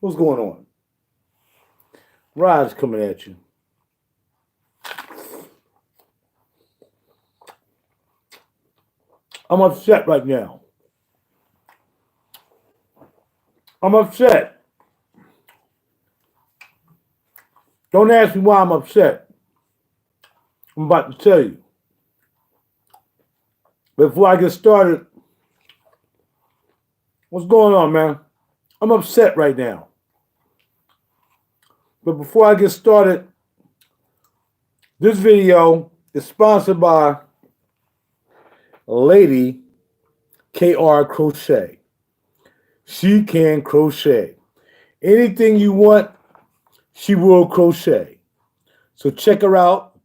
What's going on? Rod's coming at you. I'm upset right now. I'm upset. Don't ask me why I'm upset. I'm about to tell you. Before I get started, what's going on, man? I'm upset right now. But before I get started, this video is sponsored by Lady KR Crochet. She can crochet. Anything you want, she will crochet. So check her out.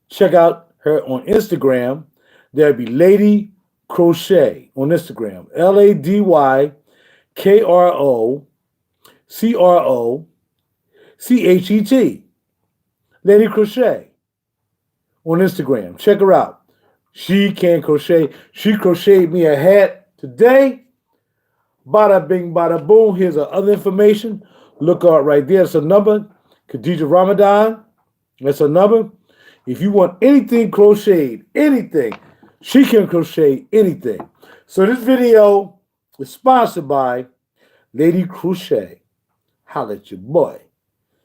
Check out her on Instagram. There'll be Lady Crochet on Instagram. LadyKROCROCHET. Lady Crochet on Instagram. Check her out. She can crochet. She crocheted me a hat today. Bada bing, bada boom. Here's her other information. Look out right there. It's a number. Khadija Ramadan. That's a number. If you want anything crocheted, anything, she can crochet anything. So this video is sponsored by Lady Crochet. Holla at your boy.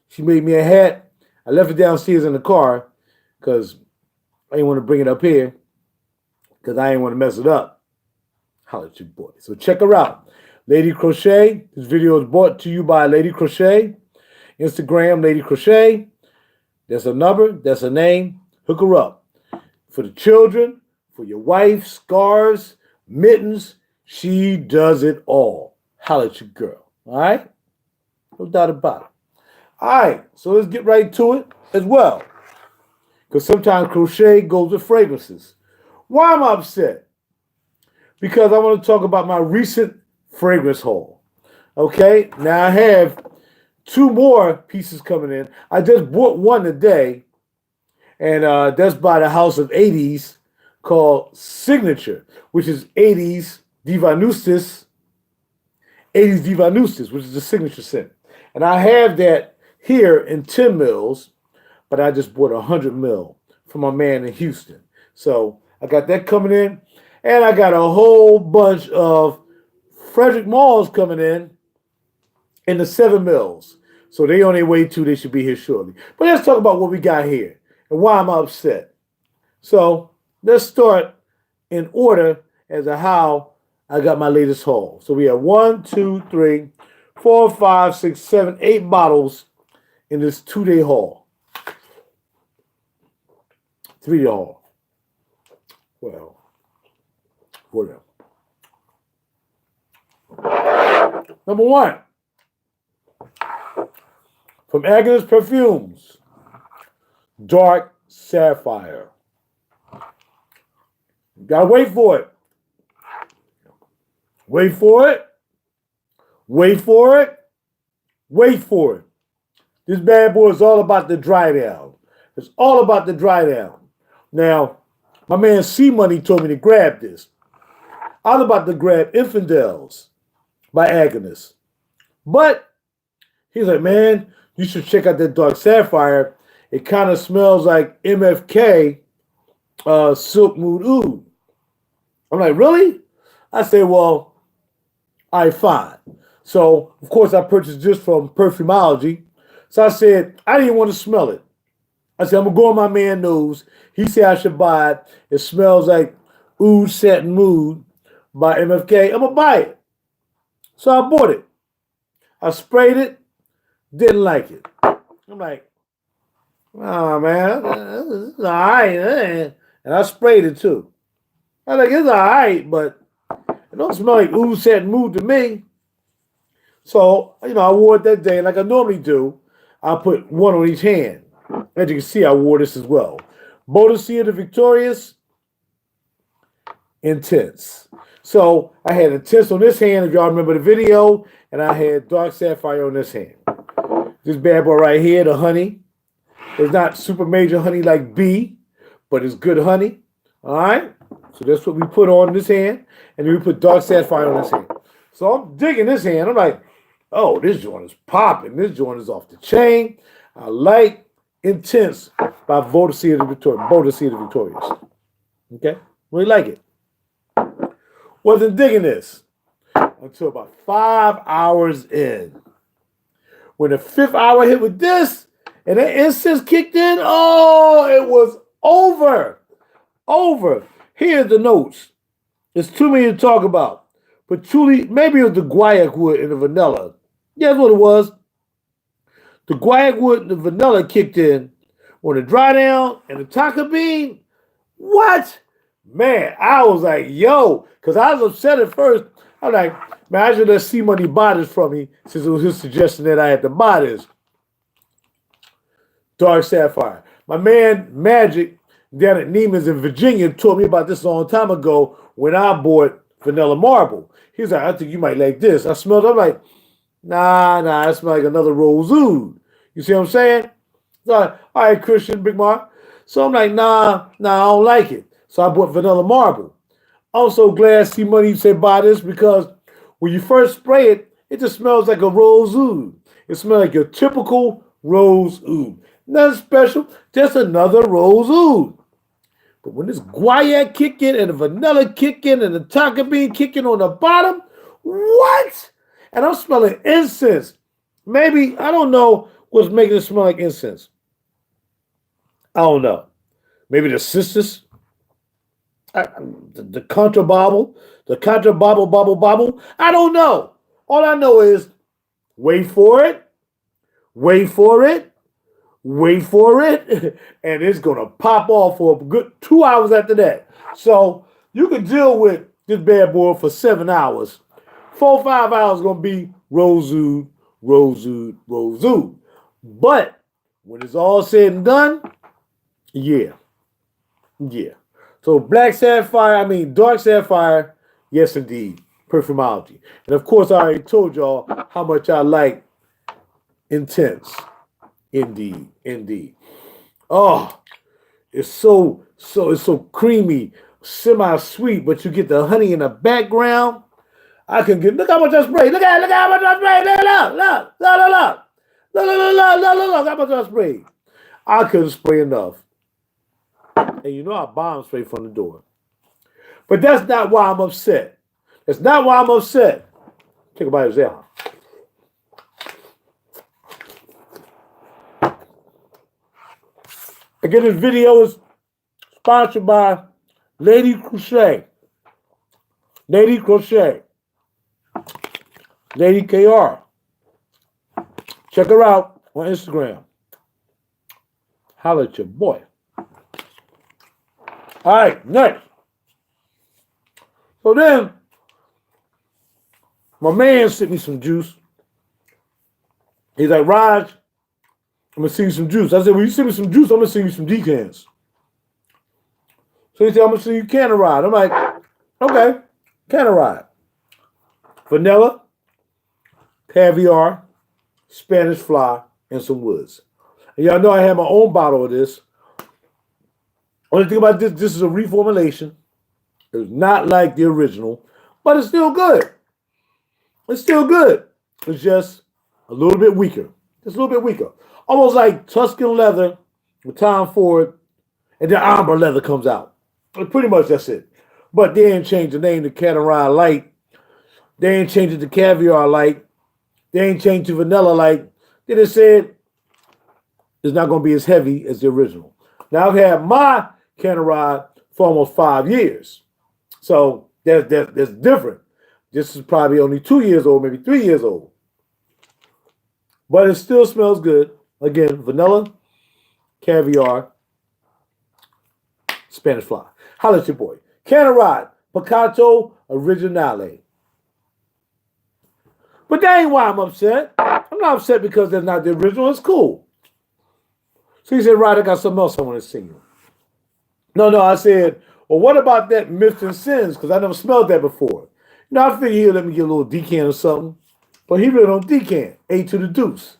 She made me a hat. I left it downstairs in the car because I didn't want to bring it up here because I didn't want to mess it up. Holla at your boy. So check her out. Lady Crochet. This video is brought to you by Lady Crochet. Instagram, Lady Crochet. That's her number. That's her name. Hook her up. For the children, for your wife, scarves, mittens, she does it all. Holla at your girl. All right? No doubt about it. All right. So let's get right to it as well. Because sometimes crochet goes with fragrances. Why am I upset? Because I want to talk about my recent fragrance haul. Okay? Now I have 2 more pieces coming in. I just bought one today, and that's by the House of 80s called Signature, which is 80s Diva Nustis, 80s Diva Nustis, which is the signature scent. And I have that here in 10 mils, but I just bought 100 mil from my man in Houston. So I got that coming in, and I got a whole bunch of Frederick Malls coming in the 7 mils. So they on their way too. They should be here shortly. But let's talk about what we got here and why I'm upset. So let's start in order as to how I got my latest haul. So we have 1, 2, 3, 4, 5, 6, 7, 8 bottles in this 2-day haul. 3-day haul. Well, whatever. Number 1. From Agnes Perfumes, Dark Sapphire. You gotta wait for it. Wait for it. Wait for it. Wait for it. This bad boy is all about the dry down. It's all about the dry down. Now, my man C-Money told me to grab this. I was about to grab Infidels by Agnes. But he's like, man, you should check out that Dark Sapphire. It kind of smells like MFK Silk Mood Oud. I'm like, really? I said, well, all right, fine. So, of course, I purchased this from Perfumology. So I said, I didn't want to smell it. I said, I'm going to go on my man nose. He said I should buy it. It smells like Oud Satin Mood by MFK. I'm going to buy it. So I bought it. I sprayed it. Didn't like it. I'm like, oh, man, it's all right. And I sprayed it, too. I was like, it's all right, but it don't smell like Oud Satin Mood to me. So, I wore it that day, like I normally do. I put one on each hand. As you can see, I wore this as well. Boadicea the Victorious, Intense. So, I had Intense on this hand, if y'all remember the video, and I had Dark Sapphire on this hand. This bad boy right here, the honey. It's not super major honey like B, but it's good honey. All right? So that's what we put on this hand, and then we put Dark Sapphire on this hand. So I'm digging this hand. I'm like, Oh, this joint is popping. This joint is off the chain. I like Intense by Bodicea the Victorious. Okay? Really like it. Wasn't digging this until about 5 hours in. When the 5th hour hit with this and the incense kicked in, oh, it was over. Over. Here's the notes. There's too many to talk about. Patchouli, maybe it was the guaiac wood and the vanilla. Yeah, that's what it was. The guaiac wood and the vanilla kicked in on the dry down and the tonka bean. What? Man, I was like, yo, because I was upset at first. I'm like, man, I should let C Money buy this from me since it was his suggestion that I had to buy this. Dark Sapphire. My man Magic down at Neiman's in Virginia told me about this a long time ago when I bought Vanilla Marble. He's like, I think you might like this. I smelled it. I'm like, nah, it smells like another Rose Oud. You see what I'm saying? So, all right, Christian, Big Mark. So I'm like, nah, I don't like it. So I bought Vanilla Marble. I'm so glad C Money said buy this because when you first spray it, it just smells like a Rose Oud. It smells like your typical Rose Oud. Nothing special, just another Rose Oud. But when this guaiac kick in and the vanilla kick in and the tonka bean kick in on the bottom, what? And I'm smelling incense. Maybe, I don't know what's making it smell like incense. I don't know. Maybe the sisters, the contrabobble, bobble. I don't know. All I know is wait for it, and it's going to pop off for a good 2 hours after that. So you can deal with this bad boy for 7 hours. 4 or 5 hours going to be Rose Oud. But when it's all said and done, yeah. So Dark Sapphire, yes indeed, Perfumology. And of course, I already told y'all how much I like Intense. Indeed. Oh, it's so creamy, semi-sweet, but you get the honey in the background. Look how much I sprayed. Look how much I sprayed. Look how much I sprayed. I couldn't spray enough. And you know I bomb spray from the door. But that's not why I'm upset. Take a bite of that. Again, this video is sponsored by Lady Crochet. Lady KR. Check her out on Instagram. Holla at your boy. All right, next. So then, my man sent me some juice. He's like, Raj, I'm going to send you some juice. I said, well, you send me some juice, I'm going to send you some decants. So he said, I'm going to send you Canna Ride. I'm like, okay, Canna Ride. Vanilla, caviar, Spanish fly, and some woods. And y'all know I have my own bottle of this. Only thing about this is a reformulation. It's not like the original, but it's still good. It's just a little bit weaker. Almost like Tuscan leather with Tom Ford, and then Amber leather comes out. Pretty much that's it. But they ain't changed the name to Catarine Light. They ain't changed it to Caviar Light. They ain't changed to Vanilla Light. They just said it's not going to be as heavy as the original. Now, I've had my Catarine for almost 5 years. So that's different. This is probably only 2 years old, maybe 3 years old. But it still smells good. Again, vanilla, caviar, Spanish fly. Holla at your boy. Canarod, Picato Originale. But that ain't why I'm upset. I'm not upset because they're not the original. It's cool. So he said, right, I got something else I want to sing you. No, I said, well, what about that Myths and Sins? Because I never smelled that before. I figured he'd let me get a little decant or something. But he really don't decant. A to the deuce.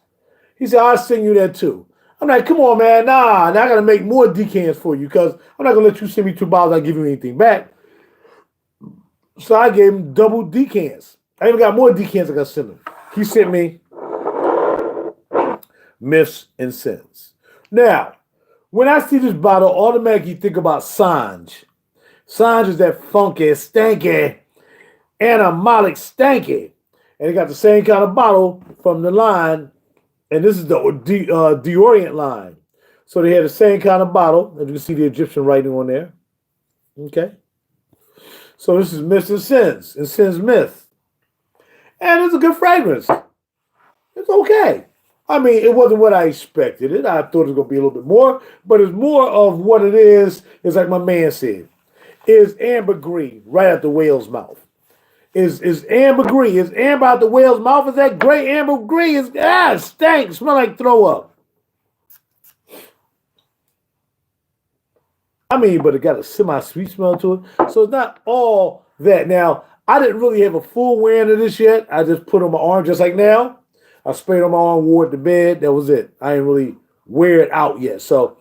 He said, I'll sing you that too. I'm like, come on, man. Nah, I got to make more decants for you because I'm not going to let you send me 2 bottles. I'll give you anything back. So I gave him double decants. I even got more decants I got to send him. he sent me Myths and Sins. Now, when I see this bottle, automatically think about Sanj. Sanj is that funky, stanky, animalic stanky. And they got the same kind of bottle from the line, and this is the Deorient line. So they had the same kind of bottle, and you can see the Egyptian writing on there. Okay. So this is Myths and Sins Myth. And it's a good fragrance. It's okay. I mean, it wasn't what I expected it. I thought it was going to be a little bit more, but it's more of what it is. It's like my man said. Is ambergris right at the whale's mouth. Is ambergris. Is amber out the whale's mouth. Is that great ambergris? It stinks. Smell like throw up. I mean, but it got a semi-sweet smell to it. So it's not all that. Now, I didn't really have a full wearing of this yet. I just put on my arm just like now. I sprayed on my arm, wore it to bed. That was it. I didn't really wear it out yet. So,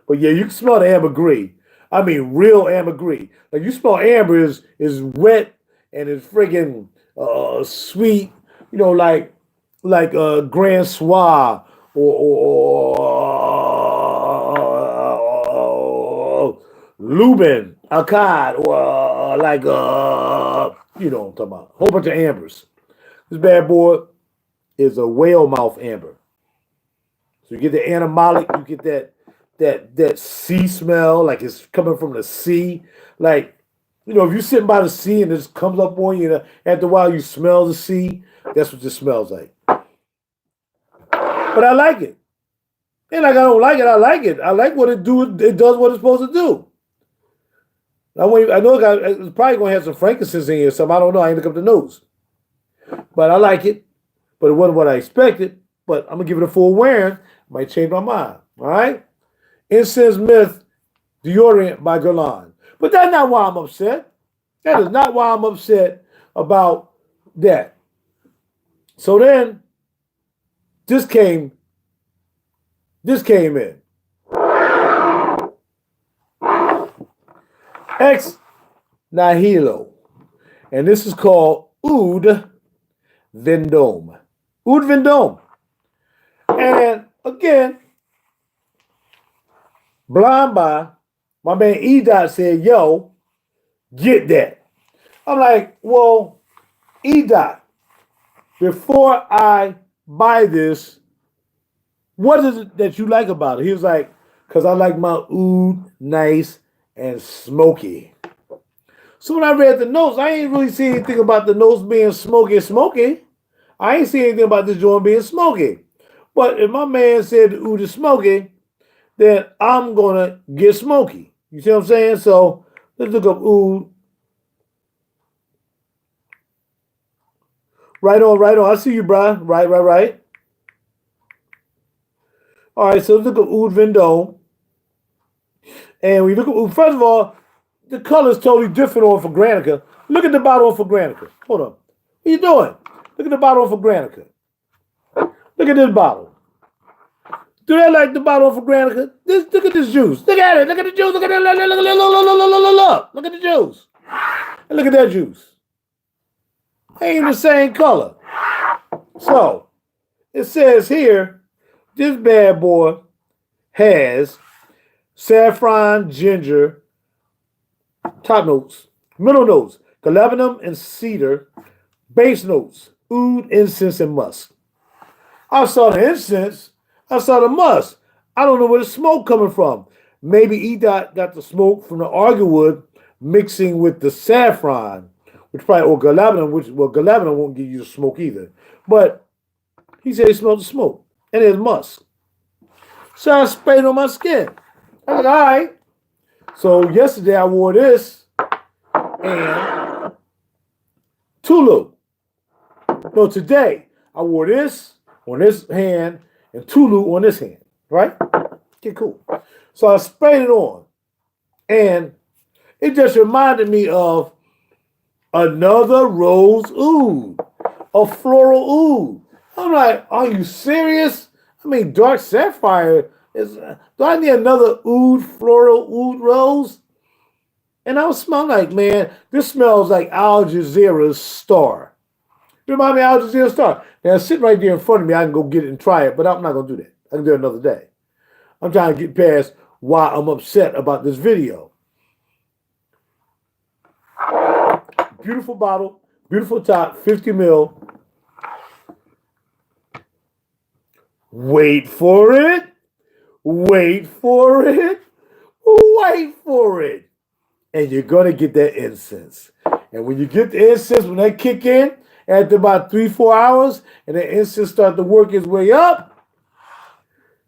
but yeah, you can smell the ambergris. I mean, real ambergris. Like you smell amber is wet and it's friggin' sweet. You know, like Grand Soir or Lubin, Akkad, or you know what I'm talking about. A whole bunch of ambers. This bad boy is a whale mouth amber. So you get the animalic, you get that sea smell, like it's coming from the sea. Like, you know, if you're sitting by the sea and it just comes up on you, after a while you smell the sea, that's what this smells like. But I like it. And like I don't like it, I like it. I like what it do. It does what it's supposed to do. I know it's probably going to have some frankincense in here or something. I don't know. I ain't look up the nose. But I like it. But it wasn't what I expected. But I'm going to give it a full wearing. Might change my mind. All right? Incense Myth, Deorient by Galan. But that's not why I'm upset. That is not why I'm upset about that. So then, this came in. Ex Nihilo. And this is called Oud Vendome. Oud Vendome. And again, blind by, my man E-Dot said, yo, get that. I'm like, well, E-Dot, before I buy this, what is it that you like about it? He was like, because I like my oud nice and smoky. So when I read the notes, I ain't really see anything about the notes being smoky. I ain't see anything about this joint being smoky. But if my man said the oud is smoky, then I'm going to get smoky. You see what I'm saying? So let's look up oud. Right on. I see you, bro. Right. All right, so let's look at Oud Vendome. And we look at Oud. First of all, the color is totally different on for Granica. Look at the bottle on for Granica. Hold on. What are you doing? Look at the bottle on for Granica. Look at this bottle. Do they like the bottle on for Granica? Look at this juice. Look at it. Look at the juice. Look at it. Look at the juice. And look at that juice. Ain't even the same color. So, it says here, this bad boy has saffron, ginger, top notes, middle notes, galbanum and cedar, base notes, oud, incense, and musk. I saw the incense. I saw the musk. I don't know where the smoke coming from. Maybe E-Dot got the smoke from the arguwood mixing with the saffron, which probably, or galbanum, galbanum won't give you the smoke either. But he said he smelled the smoke. And there's musk. So I sprayed on my skin. I was like, all right. So yesterday I wore this and Tulu. No, today I wore this on this hand and Tulu on this hand. Right? Okay, cool. So I sprayed it on. And it just reminded me of another rose oud. A floral oud. I'm like, are you serious? I mean, dark sapphire is. Do I need another oud, floral oud rose? And I was smelling like, man, this smells like Al Jazeera's Star. Remind me Al Jazeera Star. Now, it's sitting right there in front of me. I can go get it and try it, but I'm not going to do that. I can do it another day. I'm trying to get past why I'm upset about this video. Beautiful bottle, beautiful top, 50 mil. Wait for it. Wait for it. Wait for it. And you're going to get that incense. And when you get the incense, when that kick in, after about 3-4 hours, and the incense start to work its way up,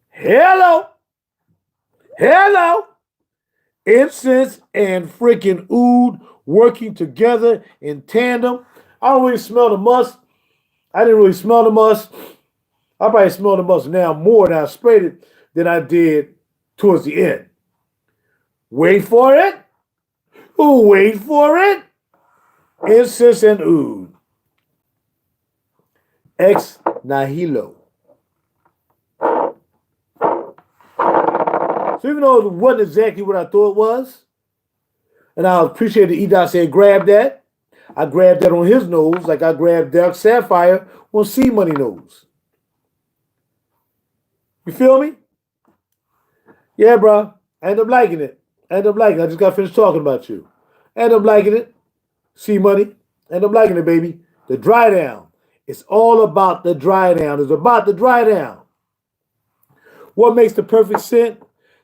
hello. Incense and freaking oud working together in tandem. I don't really smell the musk. I didn't really smell the musk. I probably smell the musk now more than I sprayed it than I did towards the end. Wait for it. Wait for it. Incense and oud. Ex nihilo. So even though it wasn't exactly what I thought it was, and I appreciate the E-Dot saying grab that. I grabbed that on his nose like I grabbed Dark Sapphire on C-Money nose. You feel me? Yeah, bro. I end up liking it. I just got finished talking about you. I end up liking it. C-Money. I end up liking it, baby. The dry down. It's all about the dry down. It's about the dry down. What makes the perfect scent?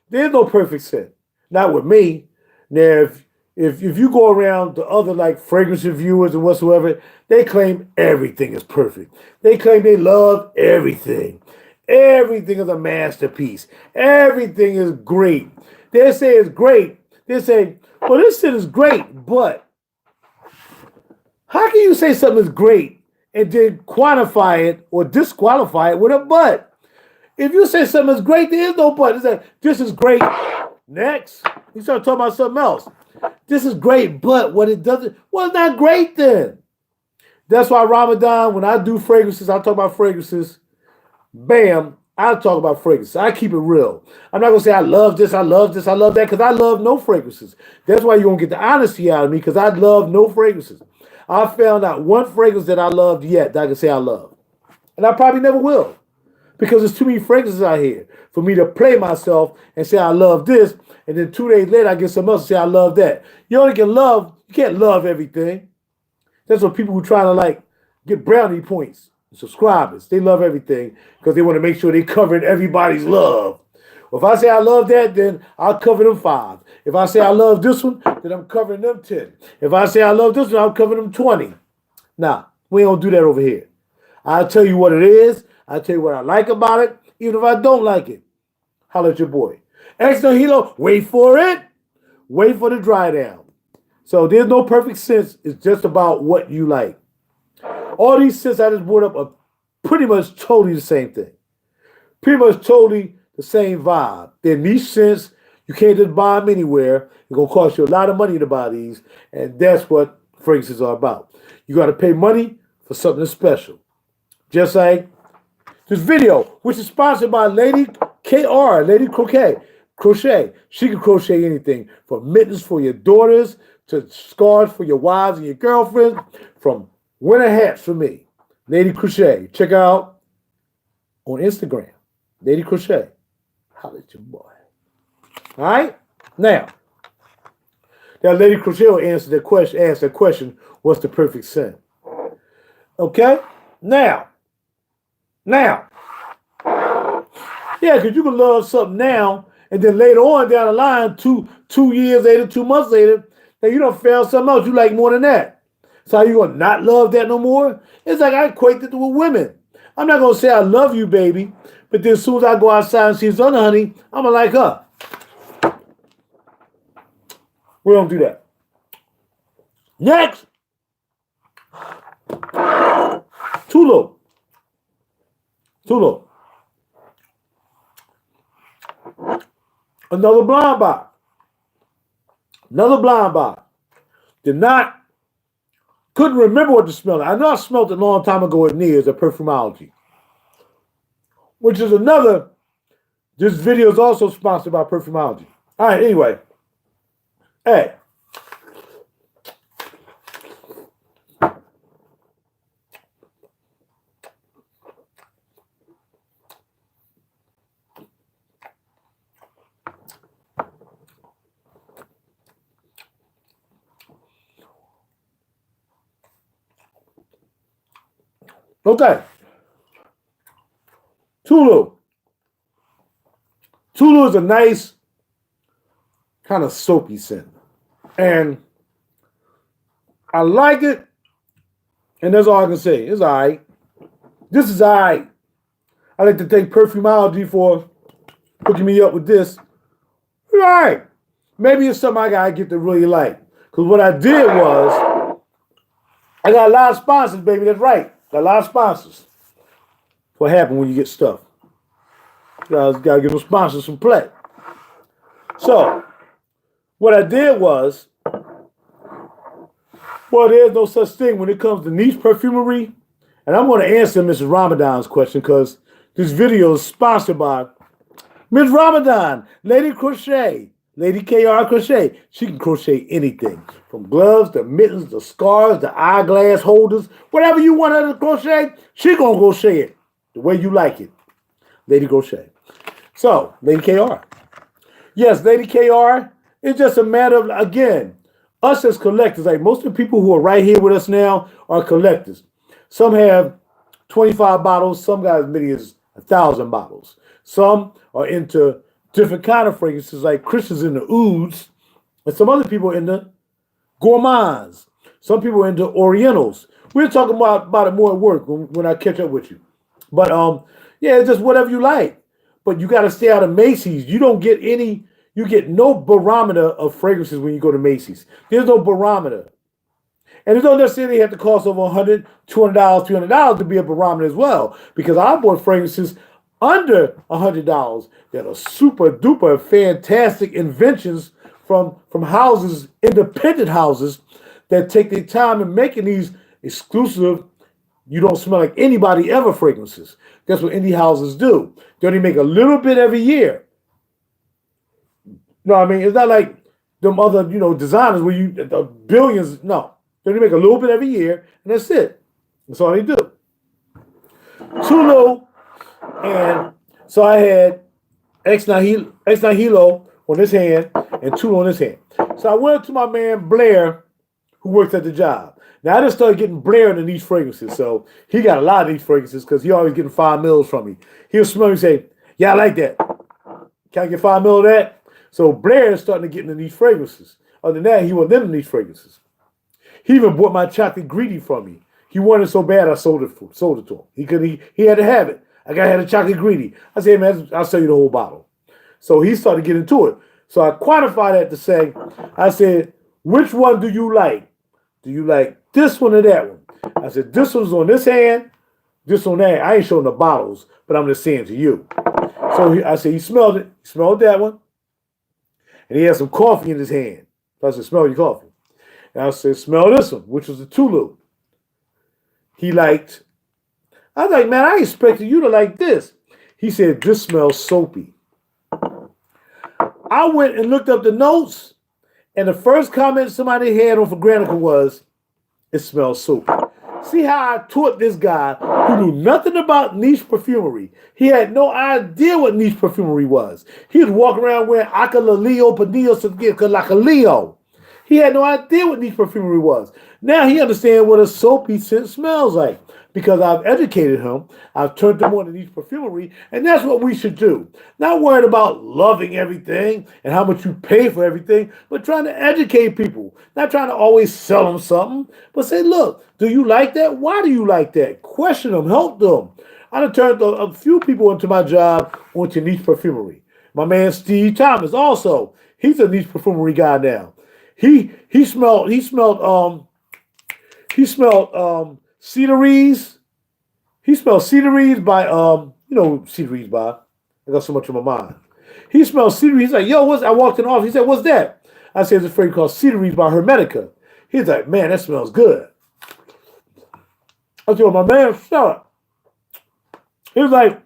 There's no perfect scent. Not with me. Now, if you go around to other like fragrance reviewers and whatsoever, they claim everything is perfect. They claim they love everything. Everything is a masterpiece. Everything is great. They say it's great. They say, well, this shit is great, but how can you say something is great and then quantify it or disqualify it with a but? If you say something is great, there is no but. It's like, this is great. Next. You start talking about something else. This is great, but what it doesn't, well, it's not great then. That's why Ramadan, when I do fragrances, I talk about fragrances. Bam, I talk about fragrances. I keep it real. I'm not going to say I love this, I love this, I love that, because I love no fragrances. That's why you're going to get the honesty out of me, because I love no fragrances. I found out one fragrance that I loved yet that I can say I love. And I probably never will. Because there's too many fragrances out here for me to play myself and say I love this, and then 2 days later I get something else and say I love that. You only can love, you can't love everything. That's what people who try to like get brownie points, subscribers, they love everything because they want to make sure they covered everybody's love. Well, if I say I love that, then I'll cover them 5. If I say I love this one, then I'm covering them 10. If I say I love this one, I'm covering them 20. Nah, we don't do that over here. I'll tell you what it is. I'll tell you what I like about it, even if I don't like it. Holla at your boy. Extra Hilo, wait for it. Wait for the dry down. So there's no perfect sense. It's just about what you like. All these scents I just brought up are pretty much totally the same thing. Pretty much totally the same vibe. They're niche scents. You can't just buy them anywhere. It's going to cost you a lot of money to buy these. And that's what fragrances are about. You got to pay money for something special. Just like this video, which is sponsored by Lady KR, Lady Crochet. She can crochet anything from mittens for your daughters to scarves for your wives and your girlfriends, from winter hats for me. Lady Crochet. Check her out on Instagram. Lady Crochet. Holla at your boy. All right? Now, that Lady Crochet will answer that question, what's the perfect scent? Okay? Now, yeah, because you can love something now, and then later on down the line, two years later, 2 months later, then you done found something else you like more than that. So are you going to not love that no more? It's like I equate it with women. I'm not going to say I love you, baby, but then as soon as I go outside and see this other honey, I'm going to like her. We don't do that. Next. Tulo. Another blind box. Couldn't remember what to smell. I know I smelled it a long time ago at Nears at Perfumology. Which is another, this video is also sponsored by Perfumology. All right, anyway. Hey. Okay. Tulu. Tulu is a nice kind of soapy scent. And I like it. And that's all I can say. It's all right. This is all right. I like to thank Perfumology for hooking me up with this. All right. Maybe it's something I got to get to really like. Because what I did was, I got a lot of sponsors, baby. That's right. Got a lot of sponsors. What happened when you get stuff? You got to give them sponsors some play. So, what I did was, well, there's no such thing when it comes to niche perfumery. And I'm going to answer Mrs. Ramadan's question because this video is sponsored by Ms. Ramadan, Lady Crochet, Lady KR Crochet. She can crochet anything from gloves to mittens to scarves to eyeglass holders. Whatever you want her to crochet, she going to crochet it the way you like it. Lady Crochet. So, Lady KR. Yes, Lady KR, it's just a matter of, again, us as collectors, like most of the people who are right here with us now are collectors. Some have 25 bottles, some got as many as 1,000 bottles. Some are into different kind of fragrances, like Christians in the ouds, and some other people in the gourmands. Some people are into orientals. We're talking about it more at work when I catch up with you. But yeah, it's just whatever you like. But you got to stay out of Macy's. You don't get any, you get no barometer of fragrances when you go to Macy's. There's no barometer. And it don't necessarily have to cost over $100, $200, $300 to be a barometer as well. Because I bought fragrances under $100 that are super duper fantastic inventions from houses, independent houses that take their time in making these exclusive, you don't smell like anybody ever fragrances. That's what indie houses do. They only make a little bit every year. You know what I mean? It's not like them other, designers where you billions. No. They only make a little bit every year, and that's it. That's all they do. Tulu, and so I had ex nihilo on this hand and Tulu on this hand. So I went up to my man Blair, who works at the job. Now, I just started getting Blair in these fragrances. So he got a lot of these fragrances because he always getting 5 mils from me. He'll smell me and say, yeah, I like that. Can I get 5 mil of that? So Blair is starting to get into these fragrances. Other than that, he wasn't in these fragrances. He even bought my chocolate greedy from me. He wanted it so bad I sold it to him. He had to have it. I got to have a chocolate greedy. I said, man, I'll sell you the whole bottle. So he started getting into it. So I quantified that to say, I said, which one do you like? Do you like this one or that one? I said, this one's on this hand, this on that. I ain't showing the bottles, but I'm just saying to you. So I said, he smelled it. He smelled that one. And he had some coffee in his hand. So I said, smell your coffee. And I said, smell this one, which was the Tulu. He liked, I was like, man, I expected you to like this. He said, this smells soapy. I went and looked up the notes, and the first comment somebody had on Granica was, it smells soapy. See how I taught this guy who knew nothing about niche perfumery. He had no idea what niche perfumery was. He was walking around wearing Acalaleo, Panillo, Calacaleo. He had no idea what niche perfumery was. Now he understands what a soapy scent smells like because I've educated him. I've turned him on to niche perfumery, and that's what we should do. Not worried about loving everything and how much you pay for everything, but trying to educate people. Not trying to always sell them something, but say, look, do you like that? Why do you like that? Question them, help them. I've turned a few people into my job onto niche perfumery. My man Steve Thomas also, he's a niche perfumery guy now. He smelled Cedaries. He smelled Cedaries by Cedaries by. I got so much in my mind. He smelled Cedaries. He's like, yo, I walked in the office. He said, what's that? I said, it's a fragrance called Cedaries by Hermetica. He's like, man, that smells good. I told my man, shut up. He was like,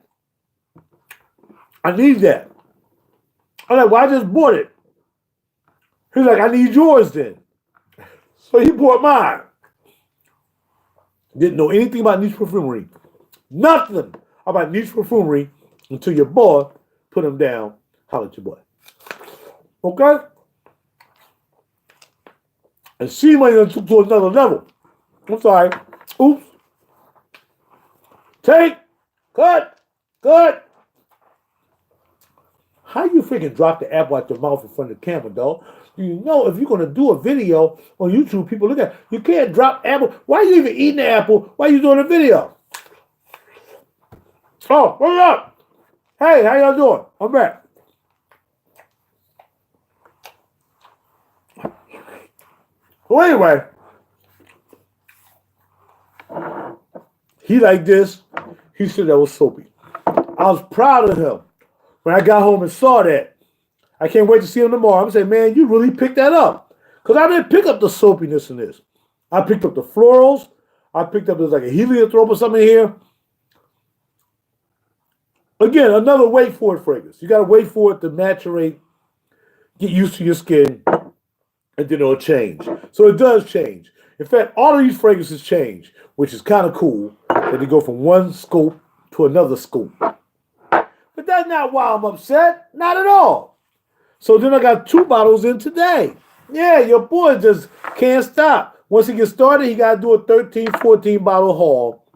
I need that. I'm like, well, I just bought it. He's like, I need yours then. So he bought mine. Didn't know anything about niche perfumery. Nothing about niche perfumery until your boy put him down. Holler at your boy. Okay? And she might have took to another level. I'm sorry. Oops. Take. Cut. Cut. How you freaking drop the apple out your mouth in front of the camera, dog? You know, if you're going to do a video on YouTube, people look at it. You can't drop apple. Why are you even eating the apple? Why are you doing a video? Oh, what's up? Hey, how y'all doing? I'm back. Well, anyway, he like this. He said that was soapy. I was proud of him when I got home and saw that. I can't wait to see him tomorrow. I'm going to say, man, you really picked that up. Because I didn't pick up the soapiness in this. I picked up the florals. I picked up, there's like a heliotrope or something here. Again, another wait for it fragrance. You got to wait for it to maturate, get used to your skin, and then it'll change. So it does change. In fact, all of these fragrances change, which is kind of cool that they go from one scope to another scope. But that's not why I'm upset. Not at all. So then I got 2 bottles in today. Yeah, your boy just can't stop. Once he gets started, he got to do a 13, 14 bottle haul.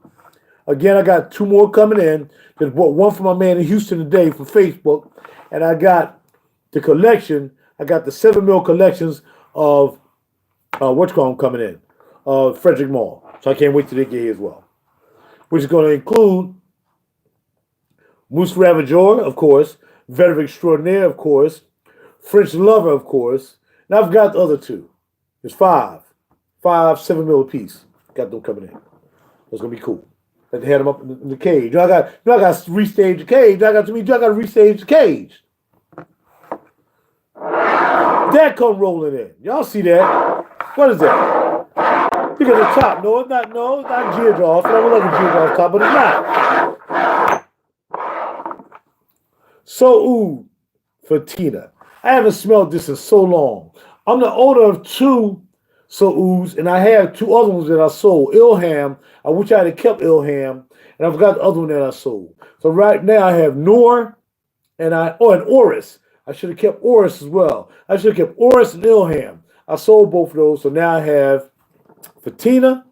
Again, I got 2 more coming in. There's one for my man in Houston today from Facebook. And I got the collection. I got the 7 mil collections of coming in. Frederick Mall. So I can't wait till they get here as well. Which is going to include Mousse Ravageur, of course. Veteran Extraordinaire, of course. French Lover, of course. And I've got the other 2. There's 5. 7 mil apiece. Got them coming in. That's going to be cool. They had them up in the cage. I got to restage the cage. I got to restage the cage. That come rolling in. Y'all see that? What is that? Look at the top. No, it's not Geodroff. I don't like a Geodroff top, but it's not. So, Fatina. I haven't smelled this in so long. I'm the owner of 2 So'oos, and I have 2 other ones that I sold. Ilham. I wish I had kept Ilham, and I've got the other one that I sold. So right now I have Noor, and Oris. I should have kept Oris as well. I should have kept Oris and Ilham. I sold both of those, so now I have Fatina,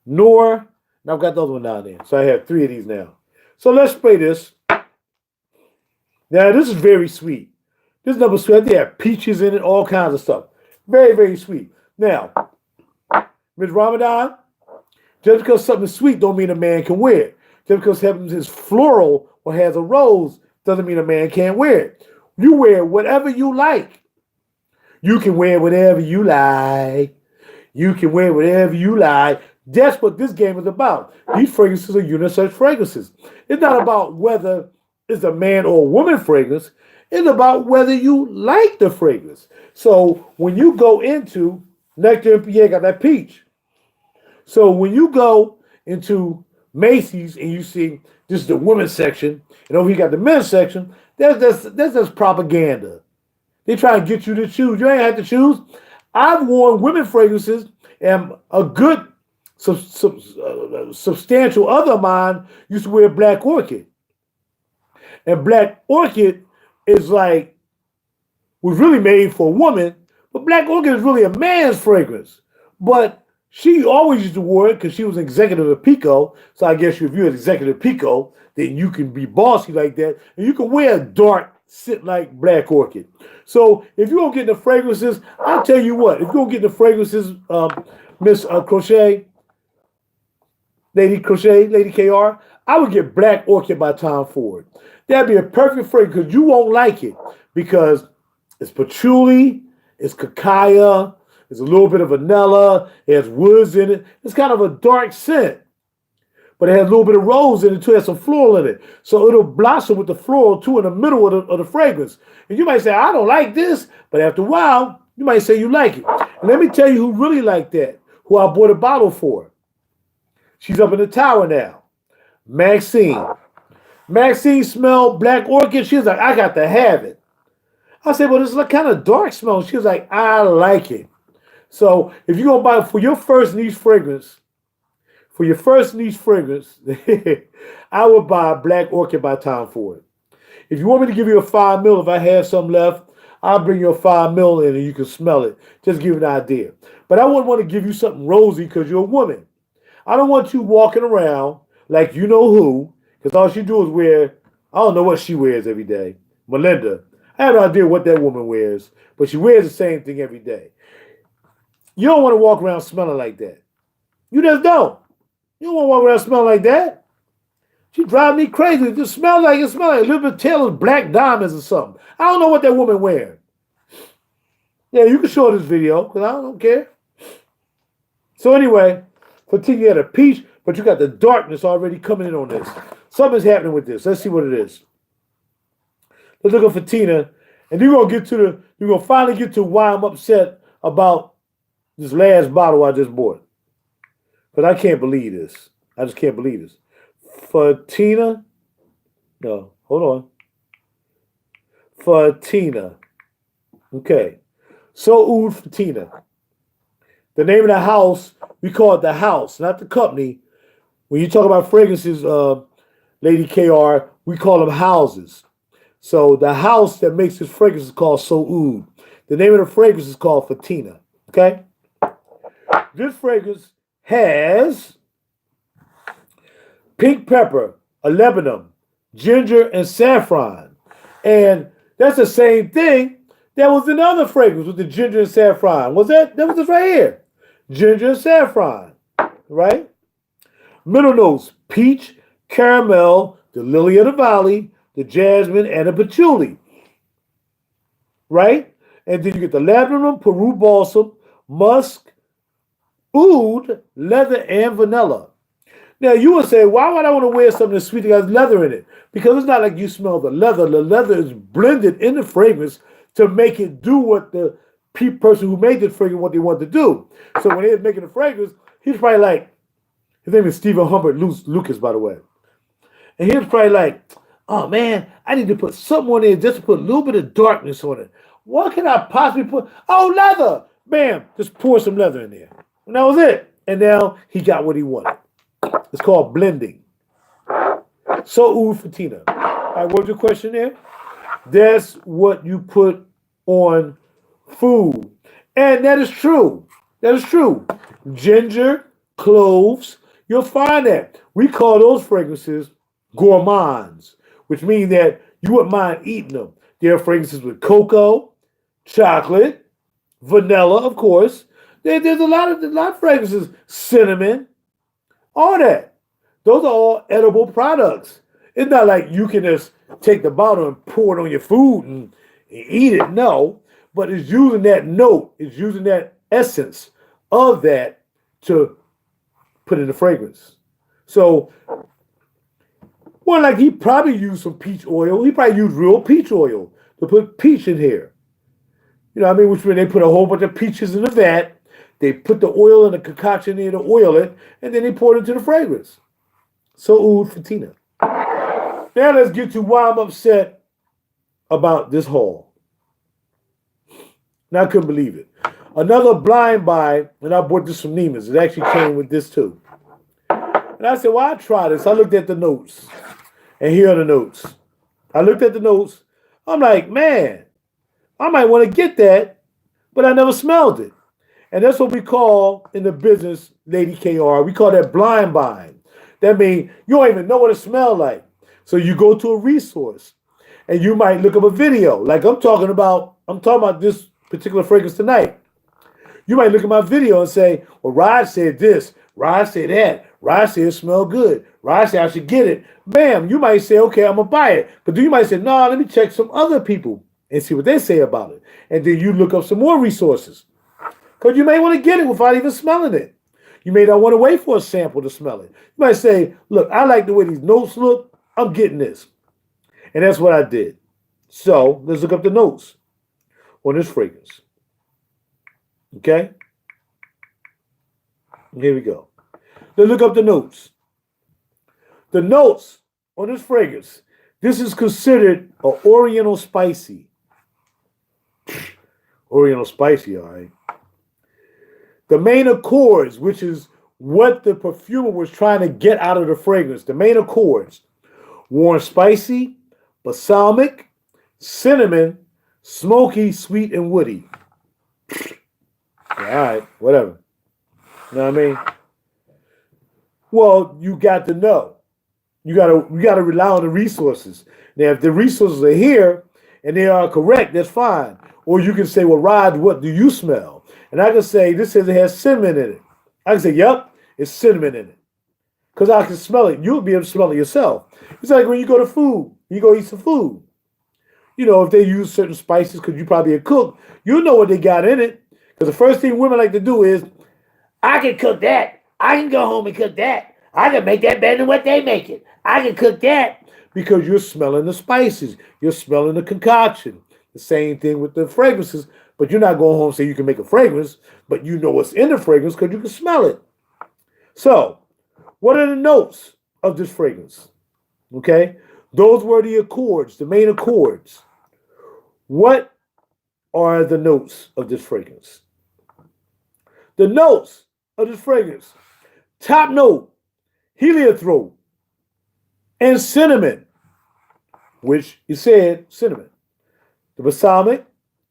Noor, and I've got the other one down there. So I have 3 of these now. So let's spray this. Now this is very sweet. This number sweet. I think they have peaches in it, all kinds of stuff. Very, very sweet. Now, Ms. Ramadan, just because something is sweet don't mean a man can wear it. Just because something is floral or has a rose doesn't mean a man can't wear it. You wear whatever you like. You can wear whatever you like. You can wear whatever you like. That's what this game is about. These fragrances are unisex fragrances. It's not about whether it's a man or a woman fragrance. It's about whether you like the fragrance. So when you go into Nectar and Pierre, got that peach. So when you go into Macy's and you see this is the women's section, and over here you got the men's section, that's just propaganda. They try to get you to choose. You ain't have to choose. I've worn women fragrances, and a good substantial other of mine used to wear Black Orchid. And Black Orchid is was really made for a woman, but Black Orchid is really a man's fragrance. But she always used to wear it because she was an executive at Pico. So I guess if you're an executive at Pico, then you can be bossy like that. And you can wear a dark scent like Black Orchid. So if you're going to get the fragrances, I'll tell you what. If you're going to get the fragrances, Miss Crochet, Lady KR, I would get Black Orchid by Tom Ford. That'd be a perfect fragrance because you won't like it because it's patchouli, it's cacao, there's a little bit of vanilla, it has woods in it. It's kind of a dark scent, but it has a little bit of rose in it too, it has some floral in it. So it'll blossom with the floral too in the middle of the fragrance. And you might say, I don't like this, but after a while, you might say you like it. And let me tell you who really liked that, who I bought a bottle for. She's up in the tower now. Maxine. Maxine smelled Black Orchid. She was like, I got to have it. I said, well, it's like kind of dark smell. She was like, I like it. So if you're going to buy for your first niche fragrance, I would buy Black Orchid by Tom Ford. If you want me to give you a 5 mil, if I have some left, I'll bring you a 5 mil in and you can smell it. Just give you an idea. But I wouldn't want to give you something rosy because you're a woman. I don't want you walking around like you know who, because all she do is wear, I don't know what she wears every day. Melinda. I have no idea what that woman wears, but she wears the same thing every day. You don't want to walk around smelling like that. You just don't. You don't want to walk around smelling like that. She drives me crazy. It just smells like Elizabeth Taylor's Black Diamonds or something. I don't know what that woman wearing. Yeah, you can show this video because I don't care. So anyway, Fatina had a peach, but you got the darkness already coming in on this. Something's happening with this. Let's see what it is. Let's look at Fatina, and you're gonna finally get to why I'm upset about this last bottle I just bought. But I can't believe this. I just can't believe this. Fatina. No, hold on. Fatina. Okay. So Oud Fatina. The name of the house, we call it the house, not the company. When you talk about fragrances, Lady KR, we call them houses. So the house that makes this fragrance is called So Oud. The name of the fragrance is called Fatina. Okay? This fragrance has pink pepper, a Lebanon, ginger, and saffron. And that's the same thing that was in the other fragrance with the ginger and saffron. That was this right here. Ginger and saffron. Right? Middle notes, peach, caramel, the lily of the valley, the jasmine, and the patchouli. Right? And then you get the lavender, Peru balsam, musk, oud, leather, and vanilla. Now, you would say, why would I want to wear something that's sweet that has leather in it? Because it's not like you smell the leather. The leather is blended in the fragrance to make it do what the person who made the fragrance, what they want to do. So when they're making the fragrance, he's probably like, his name is Stephen Humbert Lucas, by the way. And he was probably like, oh, man, I need to put something on there just to put a little bit of darkness on it. What can I possibly put? Oh, leather. Bam, just pour some leather in there. And that was it. And now he got what he wanted. It's called blending. So Oud Fatina. All right, what's your question there? That's what you put on food. And that is true. That is true. Ginger, cloves, you'll find that. We call those fragrances gourmands, which means that you wouldn't mind eating them. There are fragrances with cocoa, chocolate, vanilla, of course. There's a lot of fragrances, cinnamon, all that. Those are all edible products. It's not like you can just take the bottle and pour it on your food and eat it. No, but it's using that note, it's using that essence of that to put in the fragrance. So, well, like he probably used some peach oil. He probably used real peach oil to put peach in here. You know what I mean? Which means they put a whole bunch of peaches in the vat. They put the oil in the concoction in to oil it, and then they pour it into the fragrance. So Oud Fatina. Now let's get to why I'm upset about this haul. Now I couldn't believe it. Another blind buy, and I bought this from Neiman's. It actually came with this too. And I said, well, I'll try this. I looked at the notes, and here are the notes. I looked at the notes. I'm like, man, I might want to get that, but I never smelled it. And that's what we call in the business, Lady KR, we call that blind buying. That means you don't even know what it smells like. So you go to a resource and you might look up a video. Like I'm talking about this particular fragrance tonight. You might look at my video and say, well, Rod said this, Rod said that, Rod said it smelled good, Rod said I should get it. Bam, you might say, okay, I'm going to buy it. But then you might say, no, let me check some other people and see what they say about it. And then you look up some more resources. Because you may want to get it without even smelling it. You may not want to wait for a sample to smell it. You might say, look, I like the way these notes look. I'm getting this. And that's what I did. So let's look up the notes on this fragrance. Okay? Here we go. Let's look up the notes. The notes on this fragrance. This is considered an Oriental spicy. Oriental spicy, all right. The main accords, which is what the perfumer was trying to get out of the fragrance, the main accords, warm spicy, balsamic, cinnamon, smoky, sweet, and woody. All right, whatever. You know what I mean? Well, you got to know. You gotta rely on the resources. Now, if the resources are here and they are correct, that's fine. Or you can say, well, Rod, what do you smell? And I can say, this says it has cinnamon in it. I can say, yep, it's cinnamon in it. Because I can smell it. You'll be able to smell it yourself. It's like when you go to food, you go eat some food. If they use certain spices, because you probably a cook, you know what they got in it. Because the first thing women like to do is, I can cook that. I can go home and cook that. I can make that better than what they make it. I can cook that. Because you're smelling the spices. You're smelling the concoction. The same thing with the fragrances. But you're not going home and say you can make a fragrance, but you know what's in the fragrance because you can smell it. So, what are the notes of this fragrance? Okay? Those were the accords, the main accords. What are the notes of this fragrance? The notes of this fragrance. Top note, heliotrope and cinnamon, which you said cinnamon. The balsamic,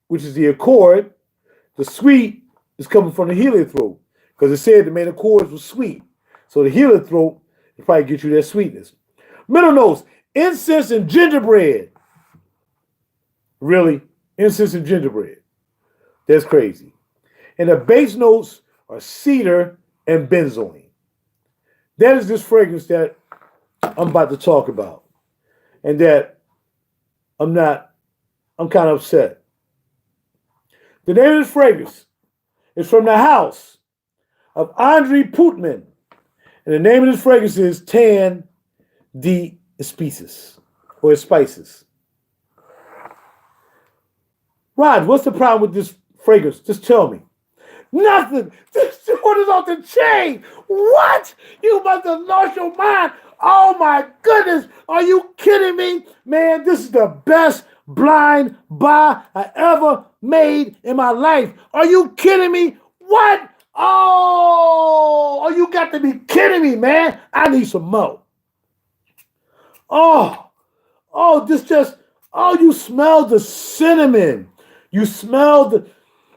which is the accord, the sweet is coming from the heliotrope because it said the main accords were sweet. So the heliotrope will probably get you that sweetness. Middle notes, incense and gingerbread. Really? Incense and gingerbread. That's crazy. And the base notes are cedar and benzoin. That is this fragrance that I'm about to talk about. And that I'm kind of upset. The name of this fragrance is from the house of Andree Putman. And the name of this fragrance is Tan de Spices, or Spices. Rod, what's the problem with this fragrance? Just tell me. Nothing. This one is off the chain. What? You must have lost your mind. Oh my goodness. Are you kidding me? Man, this is the best blind buy I ever made in my life. Are you kidding me? What? Oh, you got to be kidding me, man. I need some more. You smell the cinnamon. You smell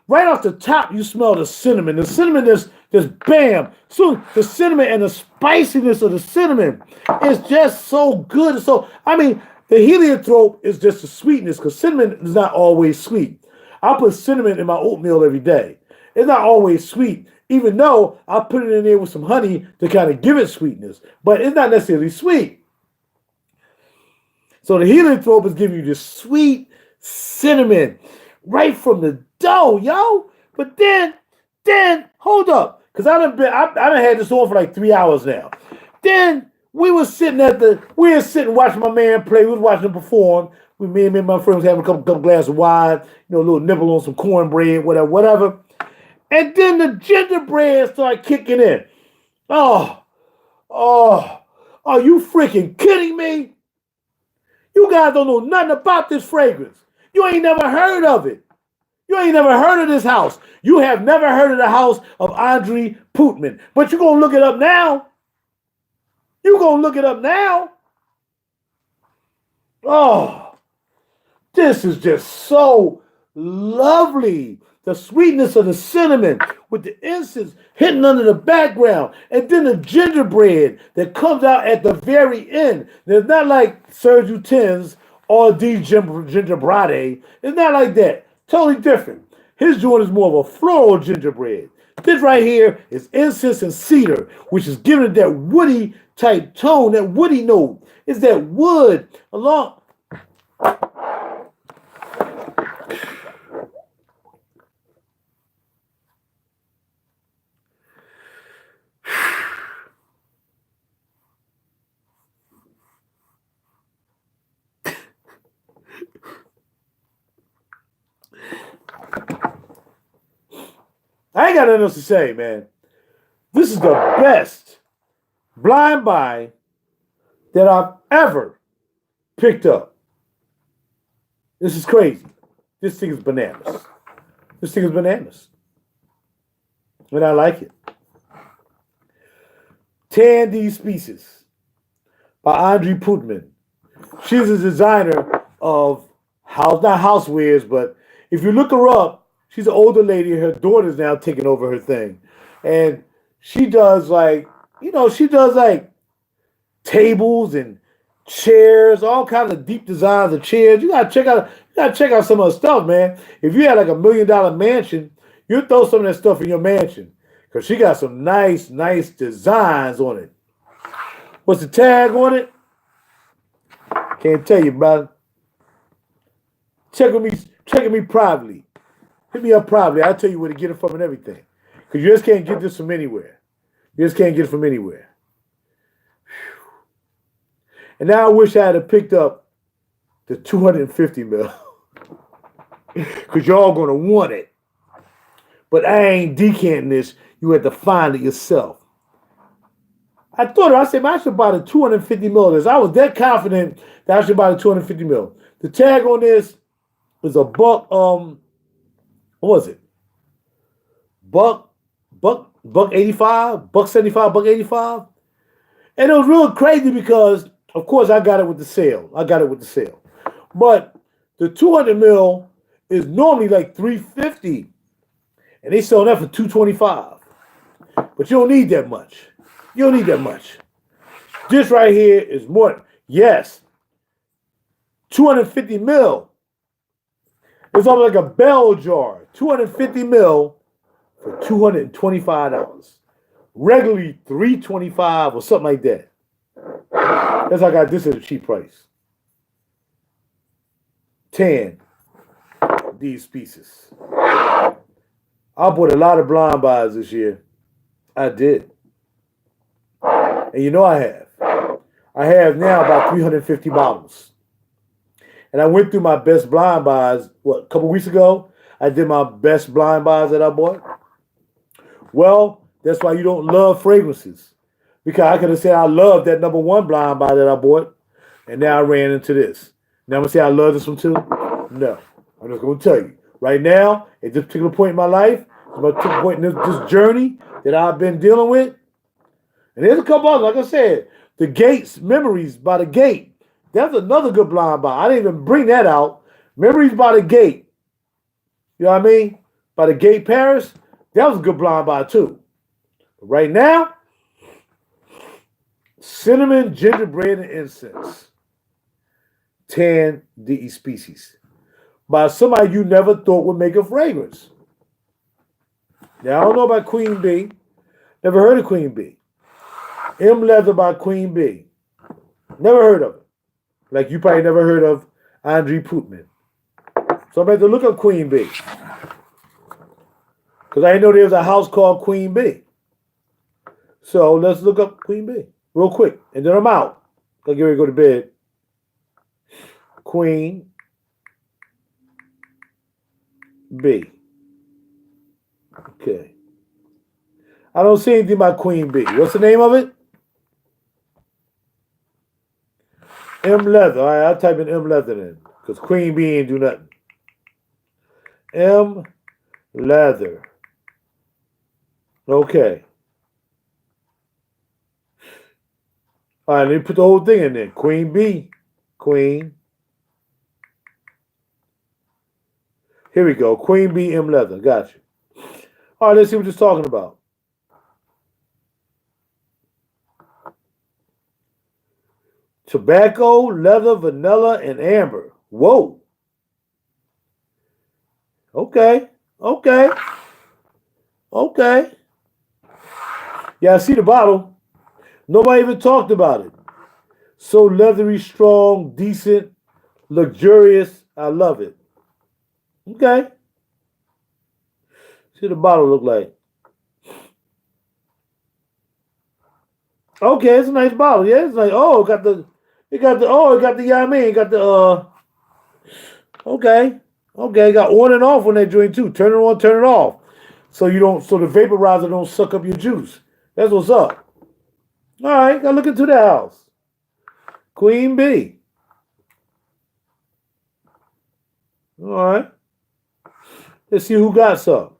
right off the top, you smell the cinnamon. The cinnamon is just bam. So the cinnamon and the spiciness of the cinnamon is just so good. So, the heliotrope is just the sweetness because cinnamon is not always sweet. I put cinnamon in my oatmeal every day. It's not always sweet, even though I put it in there with some honey to kind of give it sweetness. But it's not necessarily sweet. So the heliotrope is giving you this sweet cinnamon right from the dough, yo. But then, hold up. Because I done had this on for like 3 hours now. Then we were sitting watching my man play. We was watching him perform. Me and my friends having a couple glasses of wine, a little nibble on some cornbread, whatever. And then the gingerbread started kicking in. Oh, are you freaking kidding me? You guys don't know nothing about this fragrance. You ain't never heard of it. You ain't never heard of this house. You have never heard of the house of Andree Putman. But you're going to look it up now. Oh, this is just so lovely. The sweetness of the cinnamon with the incense hitting under the background. And then the gingerbread that comes out at the very end. It's not like Sergio Tens or D gingerbread. It's not like that. Totally different. His joint is more of a floral gingerbread. This right here is incense and cedar, which is giving it that woody type tone, that woody note. It's that wood along. I ain't got nothing else to say, man. This is the best blind buy that I've ever picked up. This is crazy. This thing is bananas. And I like it. Tan de Spices by Andree Putman. She's a designer of not housewares, but if you look her up, she's an older lady. Her daughter's now taking over her thing. And she does tables and chairs, all kinds of deep designs of chairs. You gotta check out some of the stuff, man. If you had like $1 million mansion, you throw some of that stuff in your mansion. Because she got some nice designs on it. What's the tag on it? Can't tell you, brother. Check with me privately. Hit me up privately. I'll tell you where to get it from and everything. Because you just can't get this from anywhere. You just can't get it from anywhere. And now I wish I had picked up the 250 mil. Because y'all going to want it. But I ain't decanting this. You had to find it yourself. I thought, I said, man, I should buy the 250 mil. I was that confident that I should buy the 250 mil. The tag on this is a buck, what was it? Buck 85, buck 75, buck 85. And it was real crazy because, of course, I got it with the sale. But the 200 mil is normally like 350. And they sell that for 225. But you don't need that much. This right here is more. Yes. 250 mil. It's almost like a bell jar. 250 mil for $225. Regularly $325 or something like that. That's how I got this at a cheap price. 10 these pieces. I bought a lot of blind buys this year. I did. And you know I have. I have now about 350 bottles. And I went through my best blind buys, a couple weeks ago? I did my best blind buys that I bought. Well, that's why you don't love fragrances. Because I could have said I love that number one blind buy that I bought, and now I ran into this. Now I'm going to say I love this one too? No. I'm just going to tell you. Right now, at this particular point in my life, point in this journey that I've been dealing with, and there's a couple others, like I said, the Gates, Memories by the Gate. That's another good blind buy. I didn't even bring that out. Memories by the Gate. You know what I mean? By the Gate Paris. That was a good blind buy too. But right now, cinnamon, gingerbread, and incense. 10 DE species. By somebody you never thought would make a fragrance. Now, I don't know about Queen Bee. Never heard of Queen Bee. M Leather by Queen Bee. Never heard of it. Like you probably never heard of Andree Putman. So I'm going to look up Queen Bee. Because I didn't know there was a house called Queen Bee. So let's look up Queen Bee real quick. And then I'm out. I'll get ready to go to bed. Queen Bee. Okay. I don't see anything about Queen Bee. What's the name of it? M Leather. All right, I'll type in M Leather then. Because Queen Bee ain't do nothing. M Leather. Okay. All right, let me put the whole thing in there. Queen Bee. Queen. Here we go. Queen Bee M Leather. Got you. All right, let's see what it's talking about. Tobacco, leather, vanilla, and amber. Whoa. Okay. Yeah, I see the bottle. Nobody even talked about it. So leathery, strong, decent, luxurious. I love it. Okay. See what the bottle look like. Okay, it's a nice bottle. Yeah, it's like, oh, it got the, yeah, I mean, it got the, okay, got on and off on that joint too. Turn it on, turn it off. So the vaporizer don't suck up your juice. That's what's up. All right, gotta look into the house. Queen Bee. All right. Let's see who got some.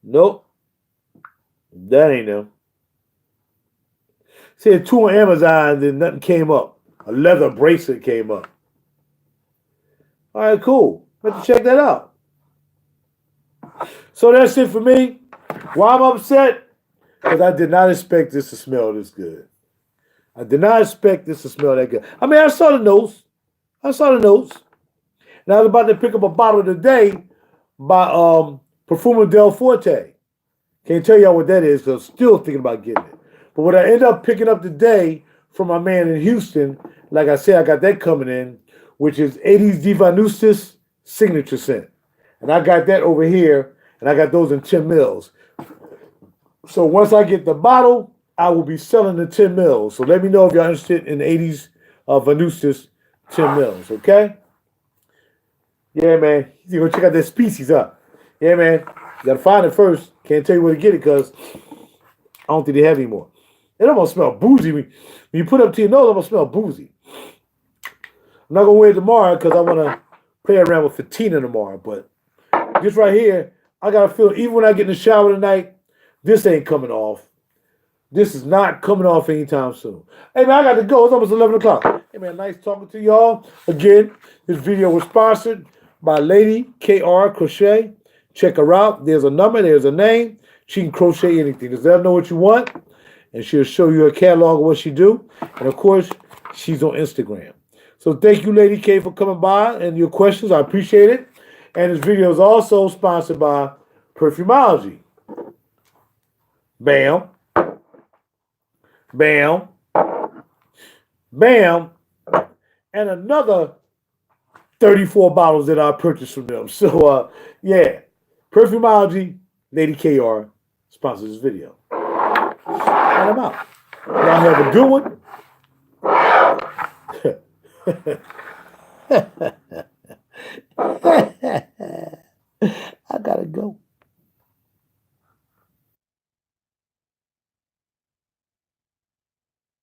Nope. That ain't them. Said 2 on Amazon, then nothing came up. A leather bracelet came up. All right, cool. Let's check that out. So that's it for me. Why I'm upset? because I did not expect this to smell this good. I did not expect this to smell that good. I mean, I saw the notes. I saw the notes. And I was about to pick up a bottle today by Perfumo Del Forte. Can't tell y'all what that is because I'm still thinking about getting it. But what I end up picking up today from my man in Houston, like I said, I got that coming in, which is 80s Divanustis signature scent. And I got that over here, and I got those in 10 mils. So once I get the bottle, I will be selling the 10 mils. So let me know if you're interested in 80s Vanustis 10 mils, okay? Yeah, man. You go check out that species, huh? Yeah, man. You gotta find it first. Can't tell you where to get it because I don't think they have anymore. It almost smells boozy. When you put it up to your nose, it almost smells boozy. I'm not gonna wear it tomorrow because I wanna play around with Fatina tomorrow. But this right here, I gotta feel even when I get in the shower tonight, this ain't coming off. This is not coming off anytime soon. Hey, man, I got to go. It's almost 11 o'clock. Hey, man, nice talking to y'all. Again, this video was sponsored by Lady KR Crochet. Check her out. There's a number. There's a name. She can crochet anything. Just let her know what you want, and she'll show you a catalog of what she do. And, of course, she's on Instagram. So thank you, Lady K, for coming by and your questions. I appreciate it. And this video is also sponsored by Perfumology. Bam. Bam. Bam. And another 34 bottles that I purchased from them. So, yeah. Perfumology, Lady KR, sponsors this video. And I'm out. Y'all have a good one.